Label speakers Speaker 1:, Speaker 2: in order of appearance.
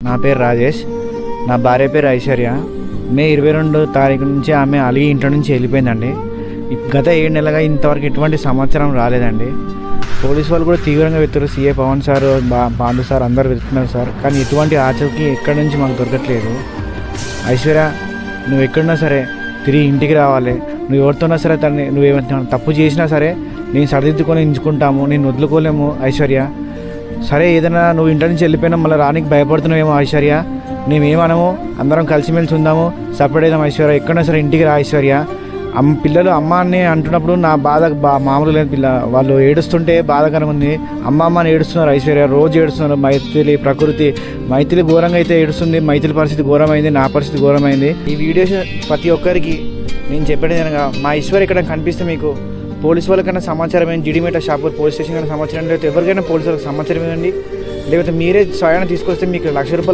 Speaker 1: నా పేరు రాజేష్, నా భార్య పేరు ఐశ్వర్య. మే 22 తారీఖు నుంచి ఆమె అలిగి ఇంట్లో నుంచి వెళ్ళిపోయిందండి. గత 7 నెలలుగా ఇంతవరకు ఎటువంటి సమాచారం రాలేదండి. పోలీసు వాళ్ళు కూడా తీవ్రంగా వెతున్నారు. CI Pavan sir, Pandu sir అందరు వెతున్నారు సార్, కానీ ఎటువంటి ఆచూకీ ఎక్కడి నుంచి మాకు దొరకట్లేదు. ఐశ్వర్య, నువ్వు ఎక్కడున్నా సరే తిరిగి ఇంటికి రావాలి. నువ్వు ఎవరితోన్నా సరే నువ్వు ఏమైనా తప్పు చేసినా సరే నేను సరిదిద్దుకొని ఎంచుకుంటాము, నేను వదులుకోలేము ఐశ్వర్య. సరే, ఏదైనా నువ్వు ఇంటి నుంచి వెళ్ళిపోయినా మళ్ళీ రానికి భయపడుతున్నావేమో ఐశ్వర్య, మేమేమనము, అందరం కలిసిమెలిసి ఉందాము, సపరేట్ అయిదాం ఐశ్వర్య. ఎక్కడైనా సరే ఇంటికి రా ఐశ్వర్య. పిల్లలు అమ్మ అని అంటున్నప్పుడు నా బాధ మామూలు లేదు. వాళ్ళు ఏడుస్తుంటే బాధకరంగా ఉంది. అమ్మ అని ఏడుస్తున్నారు ఐశ్వర్య, రోజు ఏడుస్తున్నారు. మైథిలి ఘోరంగా అయితే ఏడుస్తుంది. మైథిలి పరిస్థితి ఘోరమైంది, నా పరిస్థితి ఘోరమైంది. ఈ వీడియోస్ ప్రతి ఒక్కరికి నేను చెప్పేది కనుక మా ఐశ్వర్య ఇక్కడ కనిపిస్తే మీకు పోలీసు వాళ్ళకైనా సమాచారం ఏంటి, జిడిమేట షాపూర్ పోలీస్ స్టేషన్ కన్నా సమాచారం, లేకపోతే ఎవరికైనా పోలీసు వాళ్ళకి సమాచారం ఇవ్వండి. లేకపోతే మీరే స్వయాన్ని తీసుకొస్తే మీకు ₹1,00,000